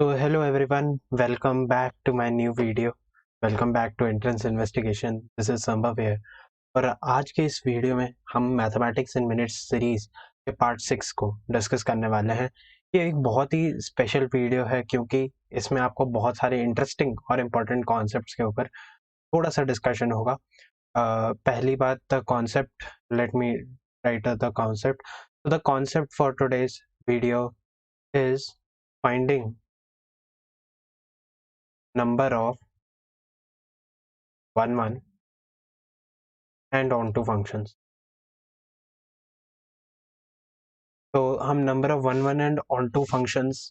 So hello everyone, welcome back to my new video. Welcome back to Entrance Investigation. This is Sambhav here. और आज के इस video में हम mathematics इन minutes series के part 6 को डिस्कस करने वाले हैं। ये एक बहुत ही स्पेशल वीडियो है क्योंकि इसमें आपको बहुत सारे इंटरेस्टिंग और इम्पोर्टेंट कॉन्सेप्ट्स के ऊपर थोड़ा सा डिस्कशन होगा। पहली बात, the concept, let me right the concept. So the concept for today's video is finding number of 1 1 and onto functions. तो हम number of 1 1 and onto functions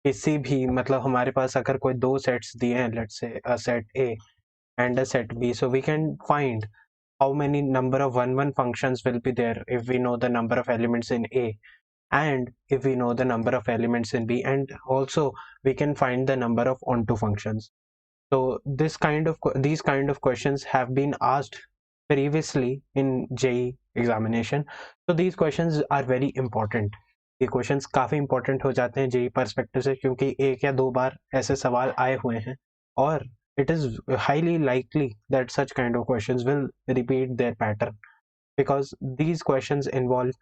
किसी भी, मतलब हमारे पास अगर कोई दो सेट्स दिए हैं, let's say a set A and a set B, so we can find how many number of 1 1 functions will be there if we know the number of elements in A and if we know the number of elements in B, and also we can find the number of onto functions. So these kind of questions have been asked previously in JEE examination. So these questions are very important. ये questions काफी important हो जाते हैं JEE perspective से, क्योंकि एक या दो बार ऐसे सवाल आए हुए हैं और it is highly likely that such kind of questions will repeat their pattern because these questions involve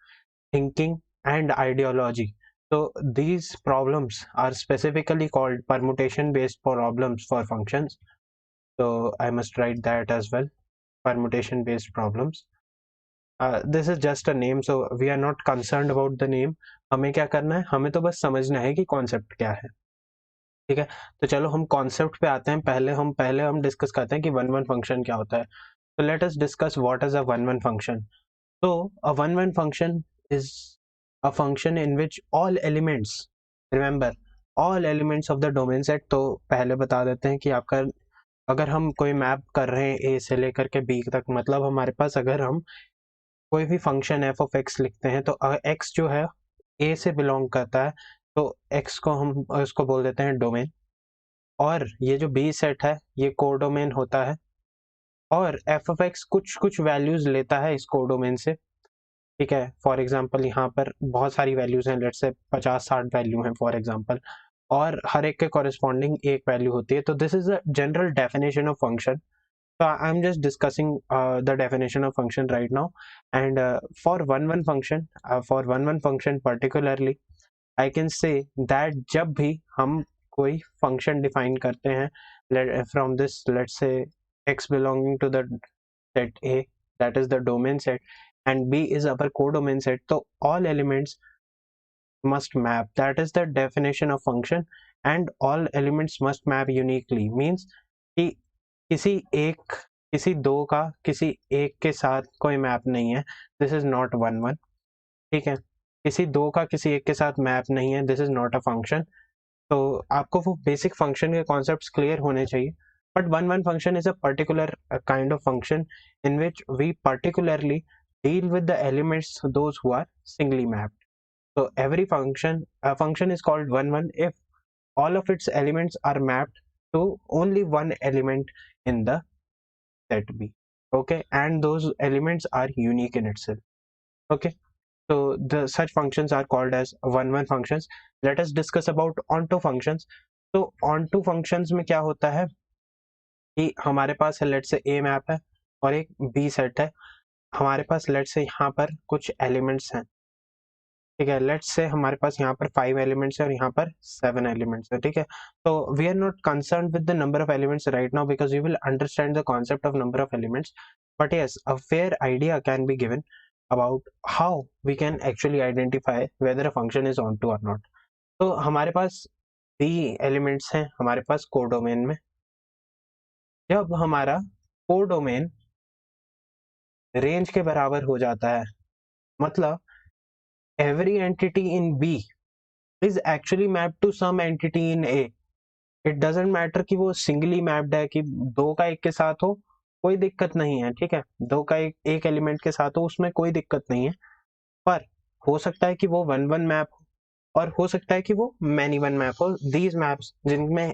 thinking and ideology. So these problems are specifically called permutation based problems for functions. So I must write that as well, permutation based problems. This is just a name, so we are not concerned about the name. हमें क्या करना है, हमें तो बस समझना है कि कॉन्सेप्ट क्या है. ठीक है, तो चलो हम कॉन्सेप्ट पे आते हैं. पहले हम डिस्कस करते हैं कि वन वन फंक्शन क्या होता है. तो let us discuss what is a one one function. तो a one-one function is a function in which all elements, remember, all elements of the domain set. तो पहले बता देते हैं कि आपका अगर हम कोई मैप कर रहे हैं A से लेकर के B तक, मतलब हमारे पास अगर हम कोई भी फंक्शन f of x लिखते हैं तो x जो है A से बिलोंग करता है, तो x को हम उसको बोल देते हैं डोमेन, और ये जो B सेट है ये कोडोमेन होता है, और f of x कुछ कुछ वैल्यूज लेता है इस कोडोमेन से. ठीक है, फॉर एग्जाम्पल यहाँ पर बहुत सारी वैल्यूज हैं, लेट्स से 50-60 वैल्यू हैं फॉर एग्जाम्पल, और हर एक के कॉरेस्पॉन्डिंग एक वैल्यू होती है. तो this is a general definition of function. So I'm just discussing the definition of function right now, and for one one function particularly, I can say that जब भी हम कोई function define करते हैं from this, let's say x belonging to the set A, that is the domain set, and B is our codomain set, so all elements must map. That is the definition of function, and all elements must map uniquely means कि किसी दो का किसी एक के साथ कोई map नहीं है, this is not one one. ठीक है, किसी दो का किसी एक के साथ मैप नहीं है, this is not a function. तो आपको वो बेसिक फंक्शन के कॉन्सेप्ट्स क्लियर होने चाहिए. But one one function is a particular kind of function in which we particularly deal with the elements those who are singly mapped. So every function is called one one if all of its elements are mapped to only one element in the set B. Okay, and those elements are unique in itself. Okay, so the such functions are called as one one functions. Let us discuss about onto functions. तो onto functions में क्या होता है कि हमारे पास है late से A map है और एक B सेट है. हमारे पास लेट से यहाँ पर कुछ एलिमेंट्स हैं. ठीक है, लेट्स से हमारे पास यहाँ पर 5 एलिमेंट्स है और यहाँ पर 7 एलिमेंट्स है. ठीक है, तो we are not concern with the number of elements right now because you will understand the concept of number of elements. But yes, a fair idea can be given about how we can actually identify whether a function is onto or not. तो हमारे पास B elements हैं हमारे पास codomain में. जब हमारा codomain range के बराबर हो जाता है, मतलब every entity in B is actually mapped to some entity in A. It doesn't matter कि वो सिंगली मैप्ड है, कि दो का एक के साथ हो, कोई दिक्कत नहीं है. ठीक है, दो का एक एलिमेंट के साथ हो, उसमें कोई दिक्कत नहीं है. पर हो सकता है कि वो वन वन मैप हो और हो सकता है कि वो मैनी वन मैप हो. दीज मैप्स जिनमें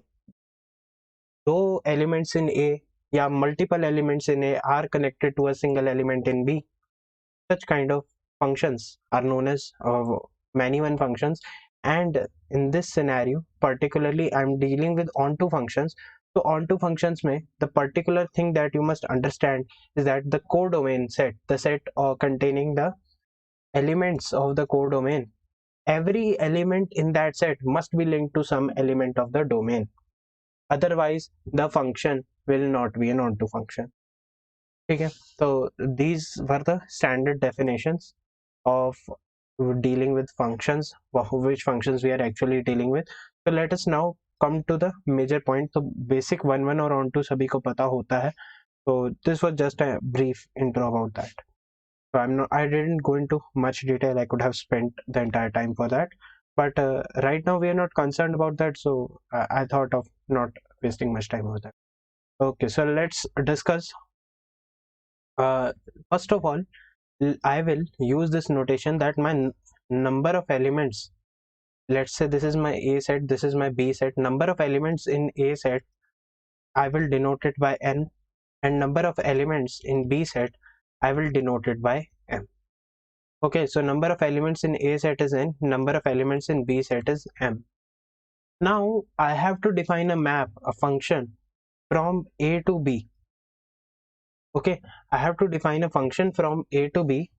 दो एलिमेंट्स इन ए या multiple elements in A are connected to a single element in B, such kind of functions are known as many one functions, And in this scenario, particularly, I'm dealing with onto functions. So onto functions में the particular thing that you must understand is that the codomain set, the set containing the elements of the codomain, every element in that set must be linked to some element of the domain. Otherwise, the function will not be an onto function. Okay, so these were the standard definitions of dealing with functions, which functions we are actually dealing with. So let us now come to the major point. So basic 1 और onto सभी को पता होता है. So this was just a brief intro about that. So I didn't go into much detail. I could have spent the entire time for that. But right now we are not concerned about that. So I thought of not wasting much time over that. Okay, so let's discuss. First of all, I will use this notation that my number of elements, let's say this is my A set, this is my B set, number of elements in A set, I will denote it by n, and number of elements in B set, I will denote it by m. Okay, so number of elements in A set is n, number of elements in B set is m. Now I have to define a map, a function from A to B. Okay, I have to define a function from A to B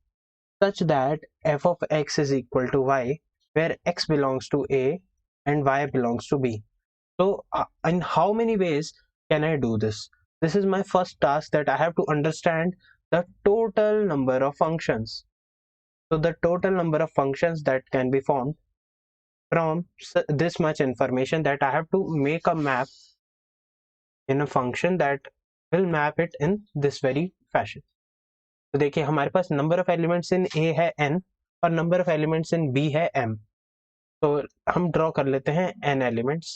such that f of x is equal to y, where x belongs to A and y belongs to B. So in how many ways can I do this? This is my first task, that I have to understand the total number of functions. So the total number of functions that can be formed from this much information, that I have to make a map in a function that will map it in this very fashion. तो देखिए हमारे पास number of elements in ए है n और number of elements in b है m. तो हम draw कर लेते हैं n एलिमेंट्स.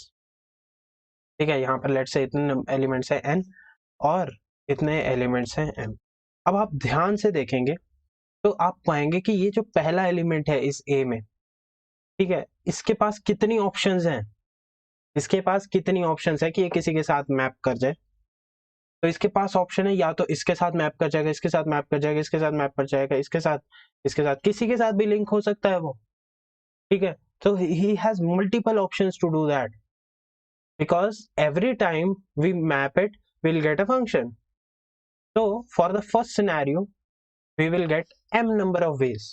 ठीक है, यहाँ पर लेट से इतने एलिमेंट्स हैं n और इतने एलिमेंट्स हैं m. अब आप ध्यान से देखेंगे तो आप पाएंगे कि ये जो पहला एलिमेंट है इस a में, ठीक है, इसके पास कितनी ऑप्शंस हैं, इसके पास कितनी ऑप्शंस है कि ये किसी के साथ मैप कर जाए. तो इसके पास ऑप्शन है या तो इसके साथ मैप कर जाएगा, इसके साथ मैप कर जाएगा, इसके साथ मैप कर जाएगा, इसके साथ किसी के साथ भी लिंक हो सकता है वो. ठीक है, तो he has multiple options to do that, because every time we map it we'll get a function. So for the first scenario we will get m number of ways.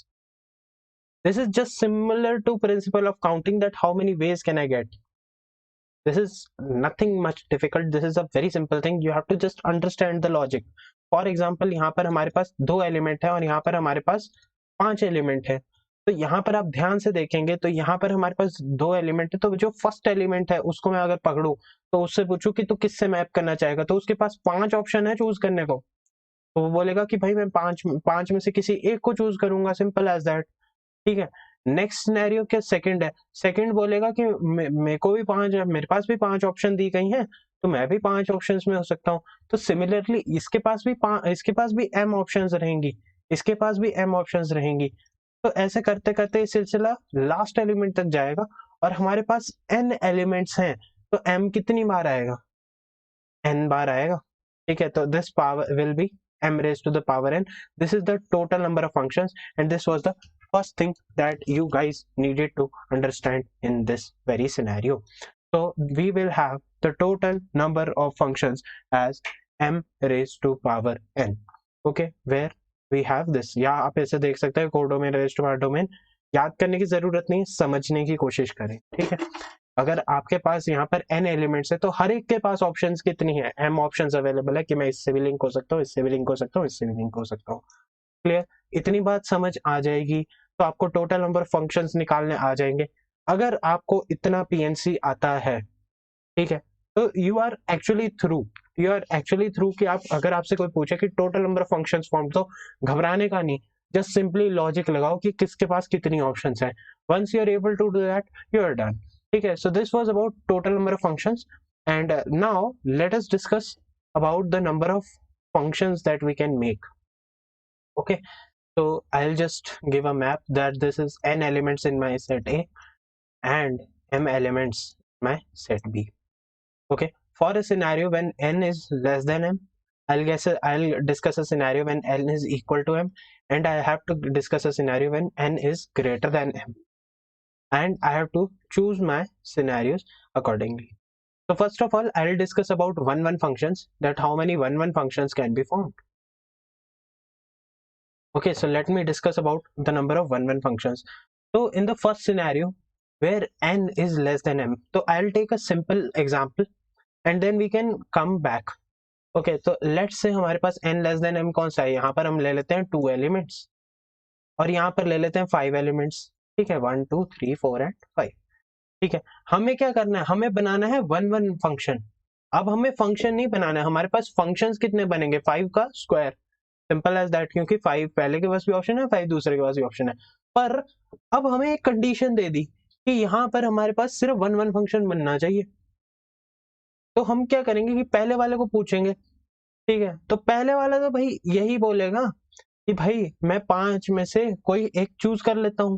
This is just similar to principle of counting, that how many ways can I get. This is nothing much difficult. This is a very simple thing. You have to just understand the logic. For example, यहाँ पर हमारे पास 2 element है और यहाँ पर हमारे पास 5 element है. तो यहाँ पर आप ध्यान से देखेंगे तो यहाँ पर हमारे पास 2 एलिमेंट है. तो जो फर्स्ट एलिमेंट है उसको मैं अगर पकड़ूं तो उससे पूछूं कि तू किससे मैप करना चाहेगा, तो उसके पास 5 ऑप्शन है चूज करने को. तो वो बोलेगा कि भाई मैं पांच में से किसी एक को चूज करूंगा. Simple as that. ठीक है. नेक्स्ट सिनेरियो क्या सेकंड है. सेकंड बोलेगा कि मेरे को भी 5, मेरे पास भी 5 ऑप्शन दी गई हैं तो मैं भी 5 ऑप्शंस में हो सकता हूँ. तो सिमिलरली इसके पास भी m ऑप्शंस रहेंगी, इसके पास भी m ऑप्शंस रहेंगी. तो ऐसे करते करते ये सिलसिला लास्ट एलिमेंट तक जाएगा और हमारे पास n एलिमेंट्स हैं. तो m कितनी बार आएगा, n बार आएगा. ठीक है, तो this power will be m raised to the power n. This is the total number of functions and this was the first thing that you guys needed to understand in this very scenario. So we will have the total number of functions as m raised to power n. Okay, where we have this. या आप ऐसे देख सकते हैं codomain raised to power domain. याद करने की जरूरत नहीं, समझने की कोशिश करें. ठीक है, अगर आपके पास यहाँ पर n एलिमेंट्स है तो हर एक के पास ऑप्शंस कितनी है, m ऑप्शंस अवेलेबल है कि मैं इससे भी लिंक हो सकता हूँ, इससे भी लिंक हो सकता हूँ, इससे भी लिंक हो सकता हूँ. क्लियर, इतनी बात समझ आ जाएगी तो आपको टोटल नंबर ऑफ फंक्शंस निकालने आ जाएंगे. अगर आपको इतना पीएनसी आता है, ठीक है, तो यू आर एक्चुअली थ्रू कि आप अगर आपसे कोई पूछे कि total number of functions form, तो घबराने का नहीं, जस्ट सिंपली लॉजिक लगाओ कि किसके पास कितनी ऑप्शंस है. Once you are able to do that you are done. ठीक है, so this was about total number of functions and now let us discuss about the number of functions that we can make. Okay, so I'll just give a map that this is n elements in my set A and m elements in my set B. Okay, for a scenario when n is less than m, I'll discuss a scenario when n is equal to m, and I have to discuss a scenario when n is greater than m. and I have to choose my scenarios accordingly. So first of all, I'll discuss about 1-1 functions, that how many 1-1 functions can be formed. Okay, so let me discuss about the number of 1-1 functions. So in the first scenario where n is less than m, so I'll take a simple example and then we can come back. Okay, तो let's say हमारे पास n less than m कौन सा है, यहाँ पर हम ले लेते हैं 2 elements और यहाँ पर ले लेते हैं 5 elements, ठीक है, 1 2 3 4 and 5, ठीक है। हमें क्या करना है, हमें बनाना है 1-1 फंक्शन। अब हमें फंक्शन नहीं बनाना है, हमारे पास फंक्शंस कितने बनेंगे, 5 का स्क्वायर, सिंपल एज दैट, क्योंकि 5 पहले के पास भी ऑप्शन है, 5 दूसरे के पास भी ऑप्शन है। पर अब हमें एक कंडीशन दे दी कि यहाँ पर हमारे पास सिर्फ 1-1 फंक्शन बनना चाहिए। तो हम क्या करेंगे कि पहले वाले को पूछेंगे, ठीक है। तो पहले वाला तो भाई यही बोलेगा कि भाई मैं 5 में से कोई एक चूज कर लेता हूँ,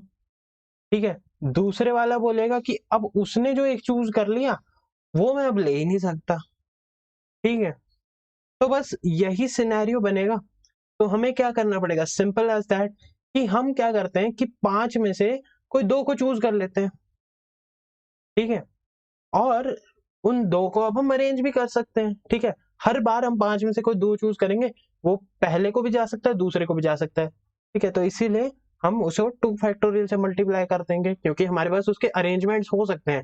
ठीक है। दूसरे वाला बोलेगा कि अब उसने जो एक चूज कर लिया वो मैं अब ले ही नहीं सकता, ठीक है। तो बस यही सिनेरियो बनेगा। तो हमें क्या करना पड़ेगा, सिंपल एज दैट, कि हम क्या करते हैं कि 5 में से कोई 2 को चूज कर लेते हैं, ठीक है। और उन 2 को अब हम अरेंज भी कर सकते हैं, ठीक है। हर बार हम 5 में से कोई 2 चूज करेंगे, वो पहले को भी जा सकता है, दूसरे को भी जा सकता है, ठीक है। तो इसीलिए हम उसे 2 फैक्टोरियल से मल्टीप्लाई कर देंगे, क्योंकि हमारे पास उसके अरेंजमेंट्स हो सकते हैं।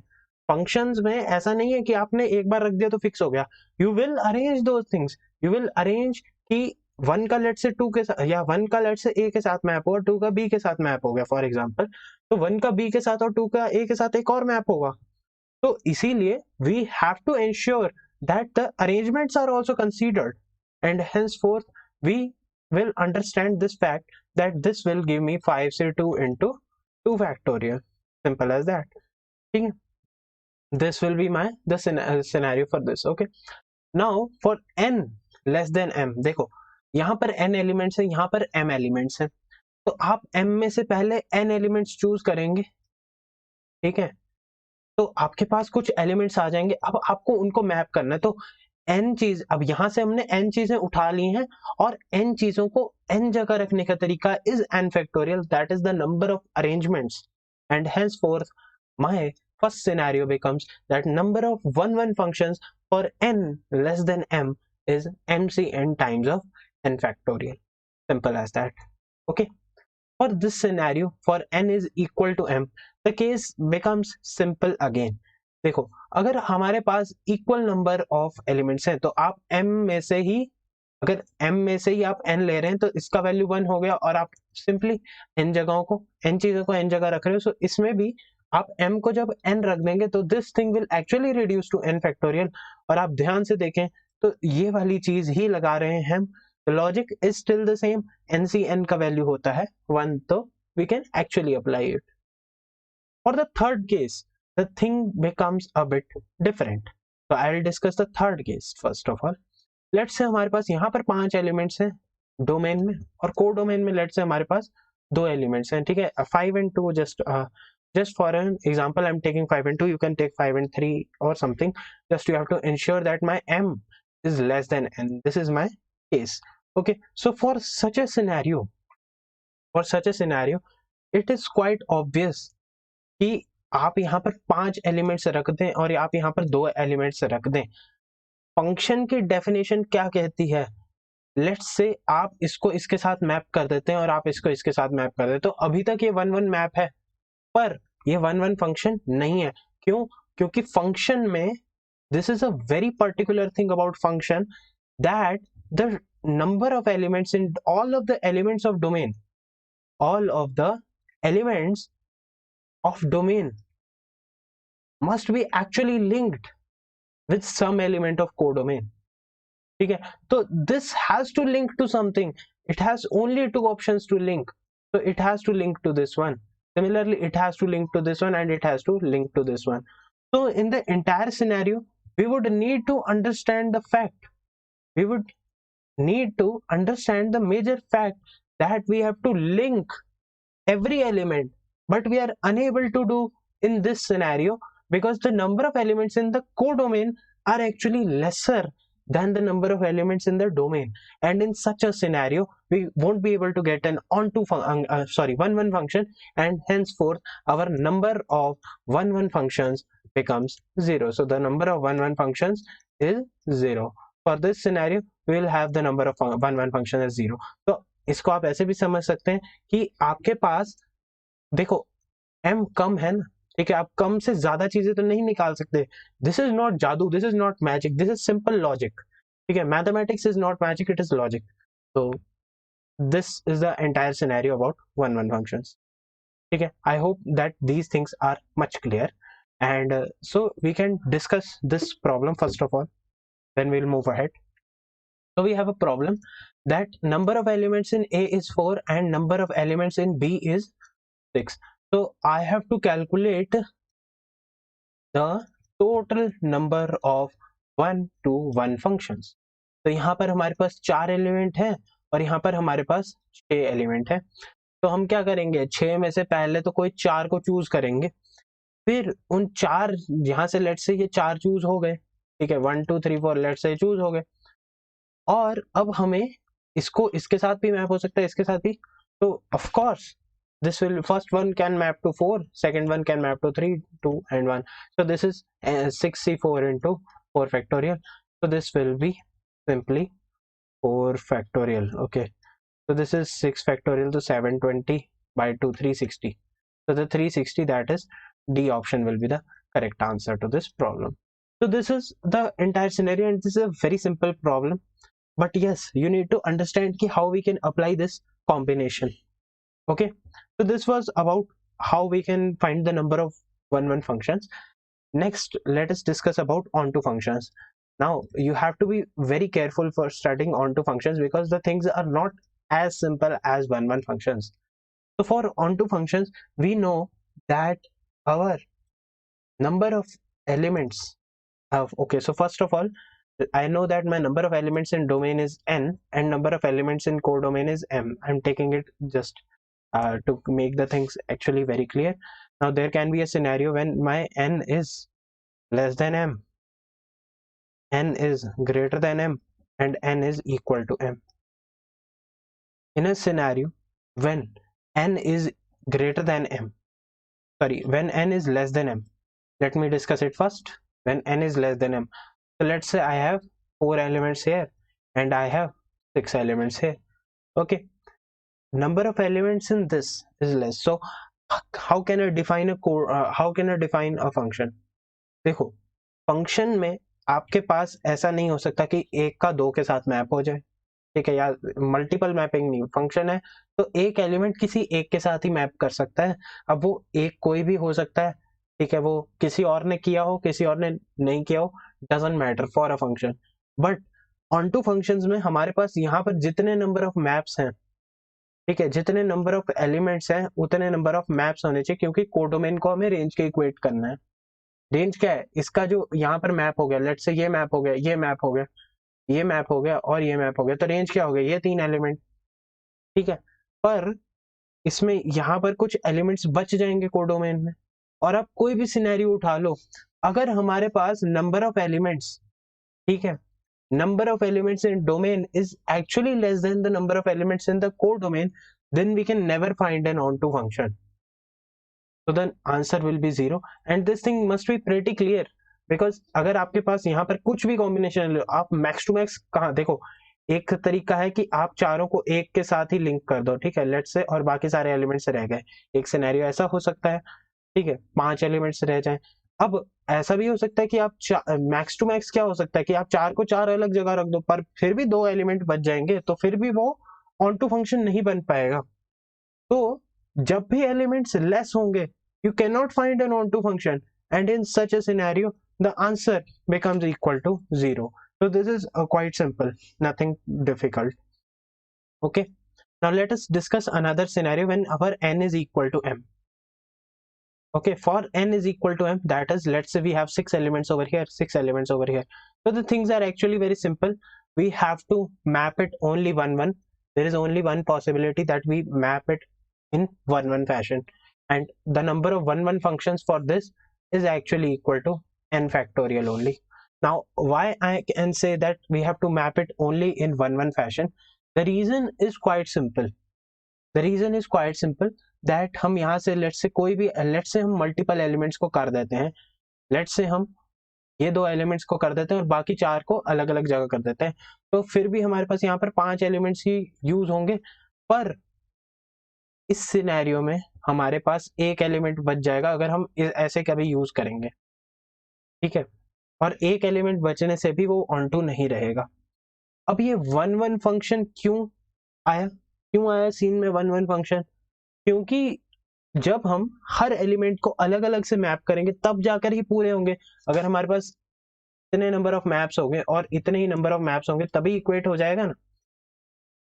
फंक्शंस में ऐसा नहीं है कि आपने एक बार रख दिया तो फिक्स हो गया, you will arrange those things, you will arrange कि 1 का लेट से 2 के साथ, या 1 का लेट से a के साथ मैप हो और 2 का b के साथ मैप हो गया फॉर एग्जांपल, तो 1 का b के साथ और 2 का a के साथ एक और मैप होगा। तो इसीलिए we have to ensure that the arrangements are also considered, and henceforth we will understand this fact that this will give me 5c2 into 2 factorial, simple as that, ठीक है। This will be my the scenario for this, okay। Now for n less than m, देखो यहाँ पर n elements है, यहाँ पर m elements है, तो आप m में से पहले n एलिमेंट्स चूज करेंगे, ठीक है। तो आपके पास कुछ एलिमेंट्स आ जाएंगे, अब आपको उनको मैप करना है। तो n चीज, अब यहां से हमने n चीजें उठा ली हैं और n चीजों को n जगह रखने का तरीका is n factorial, that is the number of arrangements, and henceforth my first scenario becomes that number of 1-1 functions for n less than m is mcn times of n factorial, simple as that, okay। For this scenario, for n is equal to m, the case becomes simple again। देखो, अगर हमारे पास equal number of elements हैं तो आप m में से ही, अगर m में से ही आप n ले रहे हैं तो इसका वैल्यू 1 हो गया, और आप सिंपली n जगहों को, n चीजों को n जगह रख रहे हो, सो इसमें भी आप m को जब n रख देंगे तो this thing will actually reduce to n factorial. और आप ध्यान से देखें तो ये वाली चीज ही लगा रहे हैं हम, logic is still the same, ncn का वैल्यू होता है 1, तो we can actually apply it। For the third case, the thing becomes a bit different, so I'll discuss the third case first of all। let's say हमारे पास यहाँ पर 5 elements हैं domain में, और को डोमेन में let's say हमारे पास 2 elements हैं, ठीक है। 5 and 2, just for an example I'm taking 5 and 2, you can take 5 and 3 or something, just you have to ensure that my m is less than n, this is my case, okay। So for such a scenario, it is quite obvious कि आप यहाँ पर 5 elements रख दें और आप यहाँ पर 2 एलिमेंट्स रख दें। फंक्शन की डेफिनेशन क्या कहती है, लेट्स से आप इसको इसके साथ मैप कर देते हैं और आप इसको इसके साथ मैप कर देते हैं, तो अभी तक ये 1-1 मैप है, पर ये 1-1 फंक्शन नहीं है। क्यों? क्योंकि फंक्शन में this is a very particular thing about function, that the number of elements in all of the elements of domain must be actually linked with some element of codomain, ठीक है। तो this has to link to something, it has only 2 options to link, so it has to link to this one, similarly it has to link to this one, and it has to link to this one। So in the entire scenario we would need to understand the fact, we would need to understand the major fact that we have to link every element, but we are unable to do in this scenario because the number of elements in the codomain are actually lesser than the number of elements in the domain, and in such a scenario we won't be able to get an one function, and henceforth our number of one functions becomes 0. So the number of one functions is 0. For this scenario we will have the number of one function as 0. तो इसको आप ऐसे भी समझ सकते हैं कि आपके पास देखो m कम है ना, ठीक है, आप कम से ज्यादा चीजें तो नहीं निकाल सकते. दिस इज नॉट जादू, this is not magic, this is simple logic. ठीक है, mathematics is not magic, it is logic. तो this is the entire scenario about one functions. ठीक है, I hope that these things are much clear, and so we can discuss this problem first of all, then we'll move ahead. So we have a problem that number of elements in A is 4 and number of elements in B is 6. So I have to calculate the total number of 1 to 1 functions. तो यहाँ पर हमारे पास 4 element है और यहाँ पर हमारे पास 6 element है. तो हम क्या करेंगे, 6 में से पहले तो कोई 4 को चूज करेंगे, फिर उन 4 यहाँ से लेट से ये 4 चूज हो गए, ठीक है, 1 2 3 4 लेट से चूज हो गए, और अब हमें इसको इसके साथ भी मैप हो सकता है, इसके साथ भी. तो of course this will first one can map to 4, second one can map to 3 2 and 1. So this is 64 into 4 factorial. So this will be simply 4 factorial. Okay, so this is 6 factorial, so 720 by 2 360. So the 360, that is D option, will be the correct answer to this problem. So this is the entire scenario and this is a very simple problem, but yes, you need to understand how we can apply this combination. Okay, so this was about how we can find the number of one functions. Next, let us discuss about onto functions. Now you have to be very careful for studying onto functions because the things are not as simple as one functions. So for onto functions, we know that our number of elements of, okay, so first of all I know that my number of elements in domain is n and number of elements in codomain is m. I'm taking it just to make the things actually very clear. Now there can be a scenario when my n is less than m, n is greater than m, and n is equal to m. In a scenario when n is greater than m, when n is less than m, let me discuss it first. When n is less than m, so let's say I have 4 elements here and I have 6 elements here. Okay, number of elements in this is less. So how can I define a function? देखो, function में आपके पास ऐसा नहीं हो सकता कि एक का 2 के साथ मैप हो जाए, ठीक है, या मल्टीपल मैपिंग नहीं. फंक्शन है तो एक एलिमेंट किसी एक के साथ ही मैप कर सकता है. अब वो एक कोई भी हो सकता है, ठीक है, वो किसी और ने किया हो, किसी और ने नहीं किया हो, doesn't matter for a function. But onto functions में हमारे पास यहाँ पर जितने नंबर ऑफ मैप्स हैं, ठीक है, जितने नंबर ऑफ एलिमेंट्स हैं उतने नंबर ऑफ मैप्स होने चाहिए, क्योंकि कोडोमेन को हमें रेंज के इक्वेट करना है. रेंज क्या है, इसका जो यहाँ पर मैप हो गया, लेट से ये मैप हो गया, ये मैप हो गया, ये मैप हो गया और ये मैप हो गया, तो रेंज क्या हो गया, ये 3 एलिमेंट, ठीक है. पर इसमें यहाँ पर कुछ एलिमेंट्स बच जाएंगे कोडोमेन में. और अब कोई भी सिनेरियो उठा लो, अगर हमारे पास नंबर ऑफ एलिमेंट्स, ठीक है, number of elements in domain is actually less than the number of elements in the codomain, then we can never find an onto function. So the answer will be 0 and this thing must be pretty clear because अगर आपके पास यहाँ पर कुछ भी combination लो, आप max to max कहाँ, देखो एक तरीका है कि आप चारों को एक के साथ ही लिंक कर दो, ठीक है, लेट्स से, और बाकी सारे एलिमेंट्स रह गए. एक सिनेरियो ऐसा हो सकता है, ठीक है, 5 एलिमेंट्स रह जाएं. अब ऐसा भी हो सकता है कि आप मैक्स टू मैक्स क्या हो सकता है कि आप 4 को 4 अलग जगह रख दो, पर फिर भी 2 एलिमेंट बच जाएंगे, तो फिर भी वो ऑनटू फंक्शन नहीं बन पाएगा. तो जब भी एलिमेंट्स लेस होंगे, you cannot find an onto function, and in such a scenario the answer becomes equal to 0. So this is quite simple, nothing difficult. Okay, now let us discuss another scenario when our n is equal to m. Okay, for n is equal to m, that is, let's say we have 6 elements over here, 6 elements over here. So the things are actually very simple. We have to map it only 1 there is only one possibility that we map it in 1 fashion, and the number of 1 functions for this is actually equal to n factorial only. Now, why I can say that we have to map it only in 1-1 fashion? The reason is quite simple. The reason is quite simple that हम यहाँ से let's say कोई भी let's say हम multiple elements को कर देते हैं, let's say हम ये 2 एलिमेंट्स को कर देते हैं और बाकी 4 को अलग अलग जगह कर देते हैं, तो फिर भी हमारे पास यहाँ पर 5 एलिमेंट्स ही यूज होंगे, पर इस सिनेरियो में हमारे पास एक एलिमेंट बच जाएगा अगर हम ऐसे कभी यूज करेंगे, ठीक है, और एक एलिमेंट बचने से भी वो ऑन टू नहीं रहेगा। अब ये 1-1 फंक्शन क्यों आया सीन में 1-1 फंक्शन? क्योंकि जब हम हर एलिमेंट को अलग अलग से मैप करेंगे तब जाकर ही पूरे होंगे। अगर हमारे पास इतने नंबर ऑफ मैप्स होंगे और इतने ही नंबर ऑफ मैप्स होंगे तभी इक्वेट हो जाएगा ना।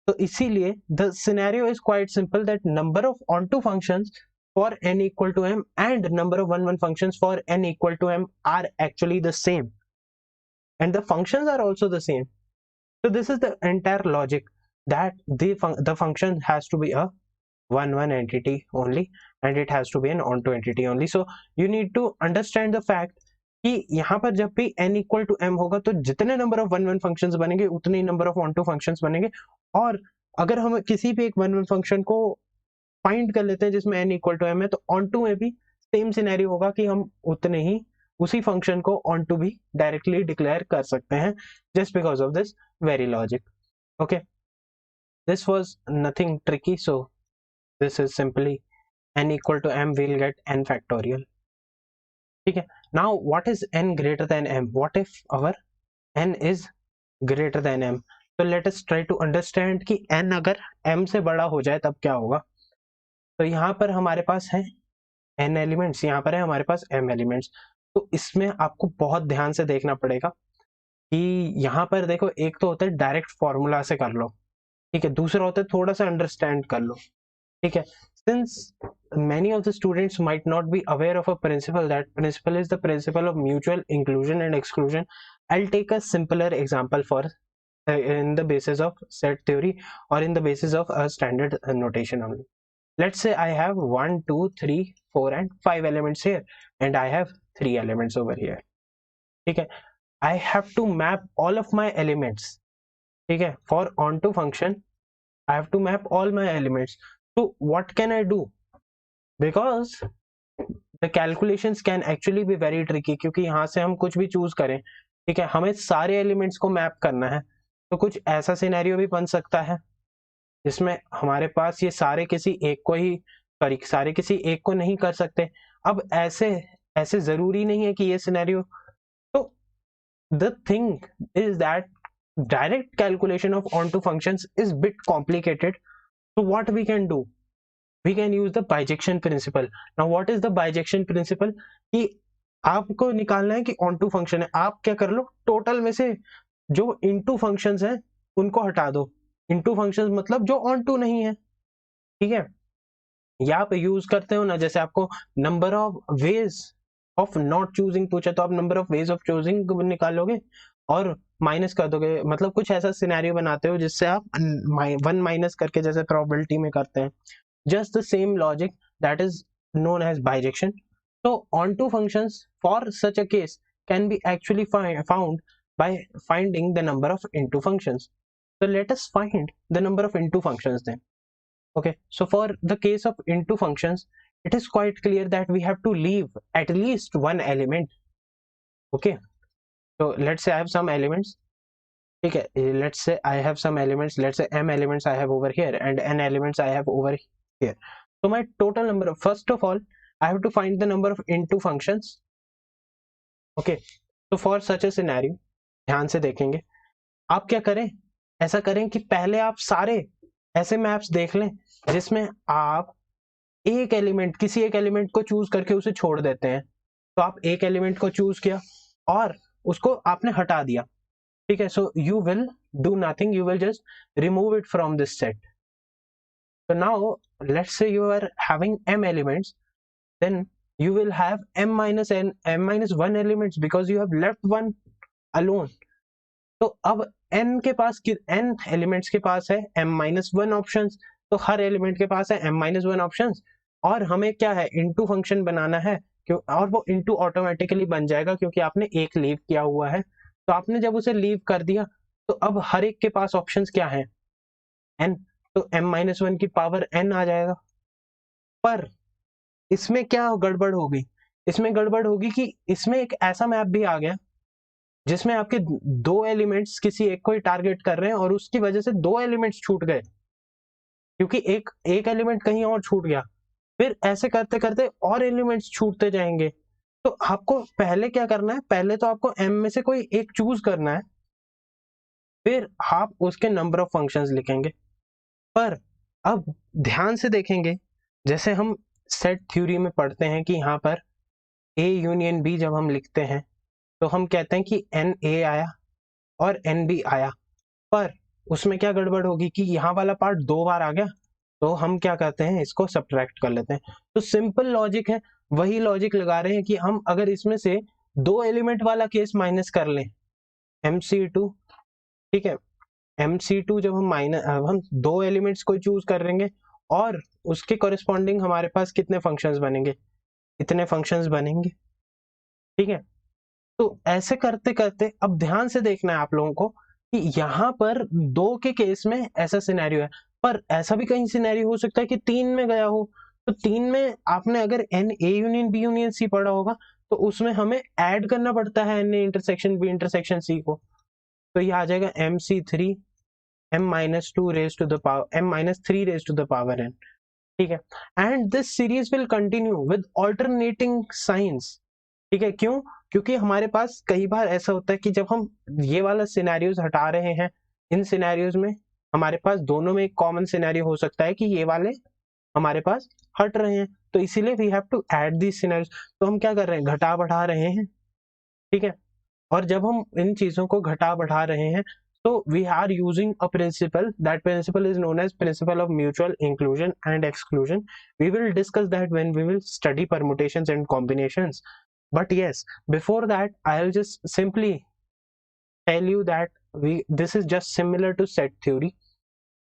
तो इसीलिए the scenario is quite simple that number of onto functions for n equal to m and number of 1-1 functions for n equal to m are actually the same, and the functions are also the same. So this is the entire logic that the function has to be a 1-1 entity only, and it has to be an onto entity only. So you need to understand the fact कि यहाँ पर जब भी n equal to m होगा तो जितने number of 1-1 functions बनेंगे उतने ही number of onto functions बनेंगे, और अगर हम किसी भी एक 1-1 function को फाइंड कर लेते हैं जिसमें n इक्वल टू m है, तो ऑन टू में भी सेम सिनेरियो होगा कि हम उतने ही उसी फंक्शन को ऑन टू भी डायरेक्टली डिक्लेयर कर सकते हैं, just because of this very logic. Okay, this was nothing tricky, so this is simply n equal to m will get n factorial. ठीक है, now what is n greater than m? What if our n is greater than m? तो let us try to understand कि n अगर m से बड़ा हो जाए तब क्या होगा. तो यहाँ पर हमारे पास है n एलिमेंट्स, यहाँ पर है हमारे पास m एलिमेंट्स. तो इसमें आपको बहुत ध्यान से देखना पड़ेगा कि यहाँ पर देखो, एक तो होता है डायरेक्ट फॉर्मूला से कर लो, ठीक है, दूसरा होता है थोड़ा सा अंडरस्टैंड कर लो. ठीक है, since many of the students might not be aware of a principle, that principle is the principle of mutual inclusion and exclusion. I'll take a simpler example for in the basis of set theory or in the basis of a standard notation only. Let's say I have 1, 2, 3, 4 and 5 elements here, and I have 3 elements over here. ठीक है, I have to map all of my elements. ठीक है, for onto function I have to map all my elements. So what can I do? Because the calculations can actually be very tricky, क्योंकि यहाँ से हम कुछ भी choose करें, ठीक है, हमें सारे एलिमेंट्स को मैप करना है. तो कुछ ऐसा सिनेरियो भी बन सकता है जिसमें हमारे पास ये सारे किसी एक को ही सारे किसी एक को नहीं कर सकते. अब ऐसे जरूरी नहीं है कि ये सिनेरियो. तो the thing is that direct calculation of onto functions is bit complicated. So what we can do? We can use the bijection principle. Now what is the bijection principle? कि आपको निकालना है कि onto function है, आप क्या कर लो, total में से जो into functions हैं उनको हटा दो. into functions मतलब जो onto नहीं है, ठीक है. या आप यूज करते हो ना, जैसे आपको number of ways of not choosing पूछा तो आप number of ways of choosing निकालोगे और माइनस कर दोगे, मतलब कुछ ऐसा सिनेरियो बनाते हो जिससे आप 1 माइनस करके जैसे प्रोबेबिलिटी में करते हैं. Just the same logic, that is known as bijection. So onto functions for such a case can be actually found by finding the number of into functions. So let us find the number of into functions then. Okay, so for the case of into functions, it is quite clear that we have to leave at least one element. Okay, so let's say I have some elements. Okay, let's say I have some elements, let's say m elements I have over here and n elements I have over here. So my total number of, first of all I have to find the number of into functions. Okay, so for such a scenario, ध्यान से देखेंगे, आप क्या करें, ऐसा करें कि पहले आप सारे ऐसे मैप्स देख लें जिसमें आप एक एलिमेंट, किसी एक एलिमेंट को चूज करके उसे छोड़ देते हैं. तो आप एक एलिमेंट को चूज किया और उसको आपने हटा दिया, ठीक है. So you will do nothing, you will just remove it from this set. So now let's say you are having m elements, then you will have m minus 1 elements because you have left one alone. तो अब n के पास n elements के पास है m minus 1 options, तो हर element के पास है m minus 1 options, और हमें क्या है, इनटू फंक्शन बनाना है, क्यों, और वो इनटू ऑटोमेटिकली बन जाएगा क्योंकि आपने एक लीव किया हुआ है. तो आपने जब उसे लीव कर दिया तो अब हर एक के पास ऑप्शंस क्या हैं, n, तो m-1 की पावर n आ जाएगा। पर इसमें क्या गड़बड़ हो गई, इसमें गड़बड़ होगी कि इसमें एक ऐसा मैप भी आ गया जिसमें आपके दो एलिमेंट्स किसी एक को ही टारगेट कर रहे हैं और उसकी वजह से दो एलिमेंट्स छूट गए, क्योंकि एक एक एलिमेंट कहीं और छूट गया। फिर ऐसे करते करते और एलिमेंट्स छूटते जाएंगे। तो आपको पहले क्या करना है, पहले तो आपको m में से कोई एक चूज करना है, फिर आप उसके नंबर ऑफ फंक्शंस लिखेंगे। पर अब ध्यान से देखेंगे, जैसे हम सेट थ्योरी में पढ़ते हैं कि यहाँ पर A यूनियन B जब हम लिखते हैं तो हम कहते हैं कि एन ए आया और एन बी आया। पर उसमें क्या गड़बड़ होगी कि यहाँ वाला पार्ट दो बार आ गया, तो हम क्या करते हैं, इसको सब्ट्रैक्ट कर लेते हैं। तो सिंपल लॉजिक है, वही लॉजिक लगा रहे हैं कि हम अगर इसमें से दो एलिमेंट वाला केस माइनस कर लें, MC2, ठीक है, MC2 जब हम दो एलिमेंट्स को चूज करेंगे और उसके कॉरेस्पॉन्डिंग हमारे पास कितने फंक्शंस बनेंगे, इतने फंक्शंस बनेंगे, ठीक है। तो ऐसे करते करते अब ध्यान से देखना है आप लोगों को कि यहाँ पर दो के केस में ऐसा सिनेरियो है, पर ऐसा भी कहीं सिनेरियो हो सकता है कि तीन में गया हो। तो तीन में आपने अगर n A union B union C पढ़ा होगा तो उसमें हमें ऐड करना पड़ता है n A intersection B intersection C को। तो ये आ जाएगा MC3 m-2 raise to the power m-3 raise to the power n, ठीक है। And this series will continue with alternating signs, ठीक है। क्यों? क्योंकि हमारे पास कई बार ऐसा होता है कि जब हम ये वाला सिनेरियोज हटा रहे हैं, इन सिनेरियोज में हमारे पास दोनों में एक कॉमन सिनेरियो हो सकता है कि ये वाले हमारे पास हट रहे हैं, तो इसीलिए we have to add these scenarios. तो हम क्या कर रहे हैं, घटा बढ़ा रहे हैं, ठीक है। और जब हम इन चीजों को घटा बढ़ा रहे हैं तो we are using a principle, that principle is known as principle of mutual inclusion and exclusion. We will discuss that when we will study permutations and combinations. But yes, before that, I'll just simply tell you that this is just similar to set theory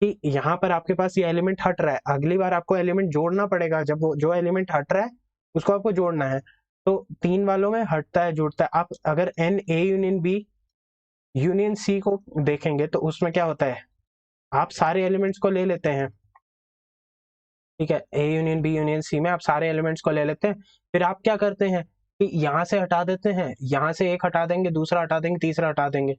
कि यहाँ पर आपके पास ये element हट रहा है, अगली बार आपको एलिमेंट जोड़ना पड़ेगा, जब वो जो एलिमेंट हट रहा है उसको आपको जोड़ना है। तो तीन वालों में हटता है जुड़ता है। आप अगर n A union B union C को देखेंगे तो उसमें क्या होता है, आप सारे एलिमेंट्स को ले लेते हैं, ठीक है। A union B union C में आप सारे एलिमेंट्स को ले लेते हैं, फिर आप क्या करते हैं कि यहाँ से हटा देते हैं, यहाँ से एक हटा देंगे, दूसरा हटा देंगे, तीसरा हटा देंगे।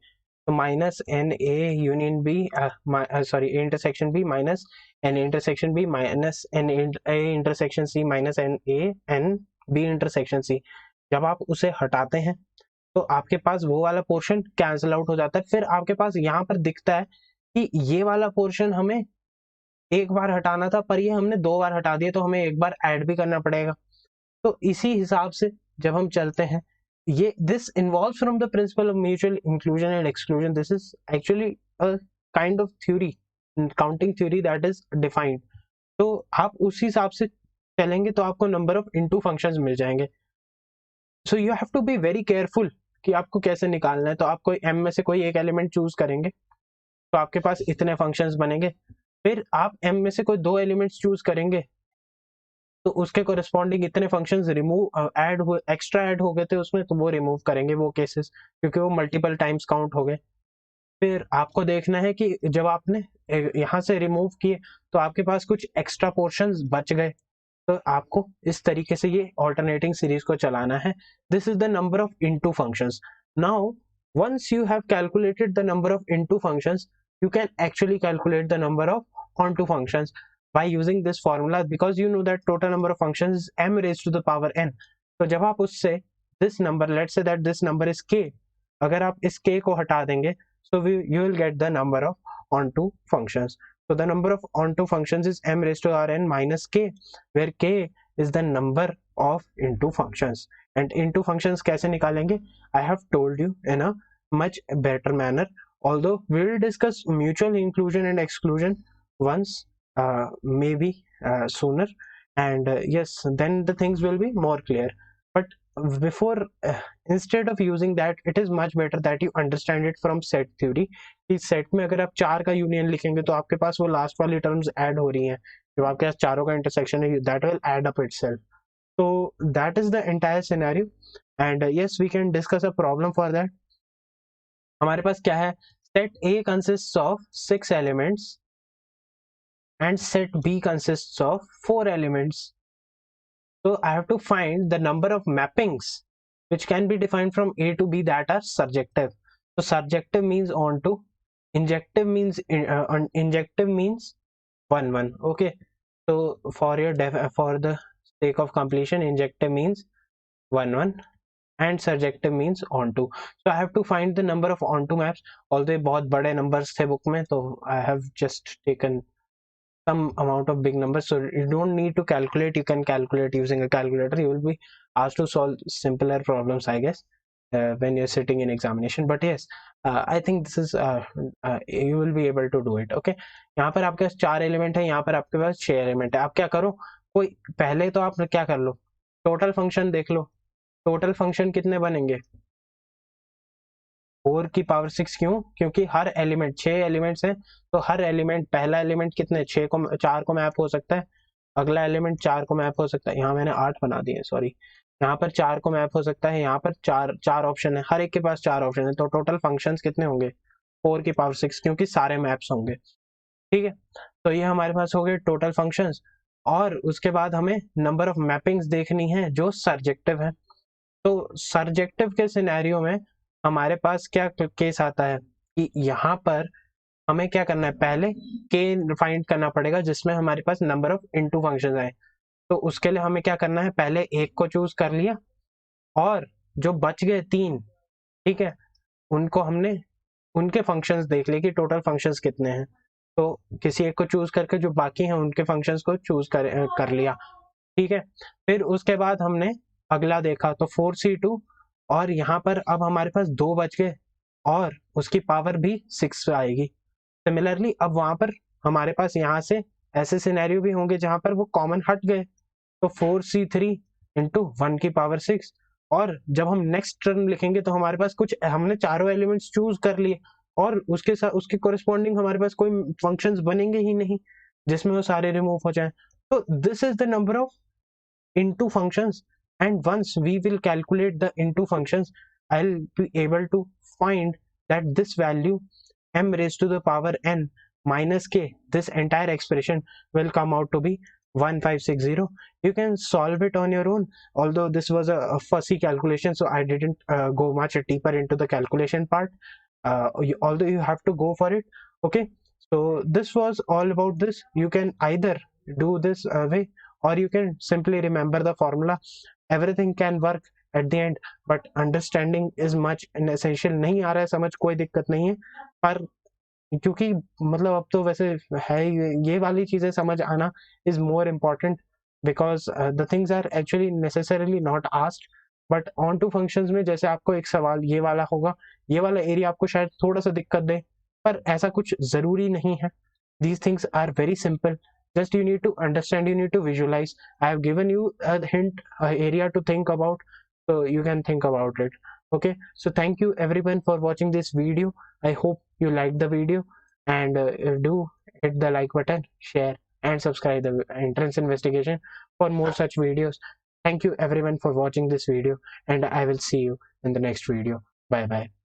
तो minus n A union B, sorry A intersection B minus n intersection B minus n A intersection C minus n A n B intersection C. जब आप उसे हटाते हैं तो आपके पास वो वाला पोर्शन कैंसिल आउट हो जाता है। फिर आपके पास यहाँ पर दिखता है कि ये वाला पोर्शन हमें एक बार हटाना था, पर ये हमने दो बार हटा दिया, तो हमें एक बार ऐड भी करना पड़ेगा। तो इसी हिसाब से जब हम चलते हैं, ये this involves from the principle of mutual inclusion and exclusion. This is actually a kind of theory, counting theory that is defined. तो आप उसी हिसाब से चलेंगे तो आपको नंबर ऑफ इनटू फंक्शंस मिल जाएंगे। So you have to be very careful कि आपको कैसे निकालना है। तो आप कोई m में से कोई एक एलिमेंट चूज करेंगे तो आपके पास इतने फंक्शंस बनेंगे। फिर आप m में से कोई दो एलिमेंट्स चूज करेंगे तो उसके कोरिस्पॉन्डिंग इतने फंक्शंस रिमूव ऐड हुए, एक्स्ट्रा ऐड हो गए थे उसमें, तो वो रिमूव करेंगे वो केसेस, क्योंकि वो मल्टीपल टाइम्स काउंट हो गए। फिर आपको देखना है कि जब आपने यहाँ से रिमूव किए तो आपके पास कुछ एक्स्ट्रा पोर्शंस बच गए, तो आपको इस तरीके से ये ऑल्टरनेटिंग सीरीज को चलाना है। This is the number of into functions. Now once you have calculated the number of into functions, you can actually calculate the number of onto functions by using this formula, because you know that total number of functions is m raised to the power n. तो जब आप उससे this number, let's say that this number is k, अगर आप इस k को हटा देंगे so you will get the number of onto functions. So the number of onto functions is m raised to r n minus k, where k is the number of into functions. And into functions कैसे निकालेंगे, I have told you in a much better manner, although we will discuss mutual inclusion and exclusion once, maybe sooner, and yes, then the things will be more clear. But before, instead of using that, it is much better that you understand it from set theory. इस set में अगर आप चार का union लिखेंगे तो आपके पास वो लास्ट वाली टर्म्स ऐड हो रही हैं, जब आपके पास चारों का इंटरसेक्शन है, that will add up itself. So that is the entire scenario, and yes, we can discuss a problem for that. हमारे पास क्या है, set A consists of 6 elements and set B consists of 4 elements. So I have to find the number of mappings which can be defined from A to B that are surjective. So surjective means onto, injective means injective means 1 1. Okay, so for the sake of completion, injective means 1 1 and surjective means onto. So I have to find the number of onto maps. Although ये बहुत बड़े numbers थे book में, तो I have just taken some amount of big numbers, so you don't need to calculate. You can calculate using a calculator. You will be asked to solve simpler problems, I guess, when you're sitting in examination. But yes, I think this is you will be able to do it. Okay, यहाँ पर आपके पास 4 element है, यहाँ पर आपके पास 6 element है. आप क्या करो, कोई पहले तो आप क्या कर लो, टोटल फंक्शन देख लो. टोटल फंक्शन कितने बनेंगे, 4 की पावर 6. क्यों? क्योंकि हर एलिमेंट 6 एलिमेंट्स हैं, तो हर एलिमेंट, पहला एलिमेंट कितने 6 को 4 को मैप हो सकता है, अगला एलिमेंट 4 को मैप हो सकता है. यहाँ मैंने 8 बना दिए, सॉरी. यहाँ पर 4 को मैप हो सकता है, यहाँ पर चार ऑप्शन है, हर एक के पास 4 ऑप्शन है, तो टोटल फंक्शंस कितने होंगे 4 की पावर 6, क्योंकि सारे मैप्स होंगे. ठीक है, तो ये हमारे पास हो गए टोटल फंक्शंस. और उसके बाद हमें नंबर ऑफ मैपिंग्स देखनी है जो सर्जेक्टिव है. तो सर्जेक्टिव के सिनेरियो में हमारे पास क्या केस आता है कि यहाँ पर हमें क्या करना है, पहले के फाइंड करना पड़ेगा जिसमें हमारे पास नंबर ऑफ इनटू फंक्शंस आए. तो उसके लिए हमें क्या करना है, पहले एक को चूज कर लिया और जो बच गए 3, ठीक है, उनको हमने उनके फंक्शंस देख लिए कि टोटल फंक्शंस कितने हैं. तो किसी एक को चूज करके जो बाकी हैं उनके फंक्शंस को चूज कर लिया. ठीक है, फिर उसके बाद हमने अगला देखा तो 4c2, और यहाँ पर अब हमारे पास 2 बच गए और उसकी पावर भी 6 आएगी. सिमिलरली अब वहां पर हमारे पास यहाँ से ऐसे सिनेरियो भी होंगे जहां पर वो कॉमन हट गए, तो 4c3 इंटू 1 की पावर 6. और जब हम नेक्स्ट टर्म लिखेंगे तो हमारे पास कुछ, हमने चारों एलिमेंट्स चूज कर लिए और उसके साथ उसके कोरिस्पॉन्डिंग हमारे पास कोई फंक्शंस बनेंगे ही नहीं जिसमें वो सारे रिमूव हो जाएं. तो this is the number of into functions, and once we will calculate the into functions, I'll be able to find that this value m raised to the power n minus k, this entire expression will come out to be 1560. You can solve it on your own, although this was a fussy calculation, so I didn't go much deeper into the calculation part, although you have to go for it. Okay, so this was all about this. You can either do this way, or you can simply remember the formula. Everything can work at the end, but understanding is much essential. नहीं आ रहा है समझ, कोई दिक्कत नहीं है, पर क्योंकि मतलब अब तो वैसे है ये वाली चीजें समझ आना is more important, because the things are actually necessarily not asked, but on to functions में जैसे आपको एक सवाल ये वाला होगा, ये वाला एरिया आपको शायद थोड़ा सा दिक्कत दे, पर ऐसा कुछ जरूरी नहीं है. These things are very simple. Just you need to understand, you need to visualize. I have given you a hint, area to think about, so you can think about it. Okay, so thank you everyone for watching this video. I hope you liked the video, and do hit the like button, share and subscribe the entrance investigation for more such videos. Thank you everyone for watching this video, and I will see you in the next video. Bye bye.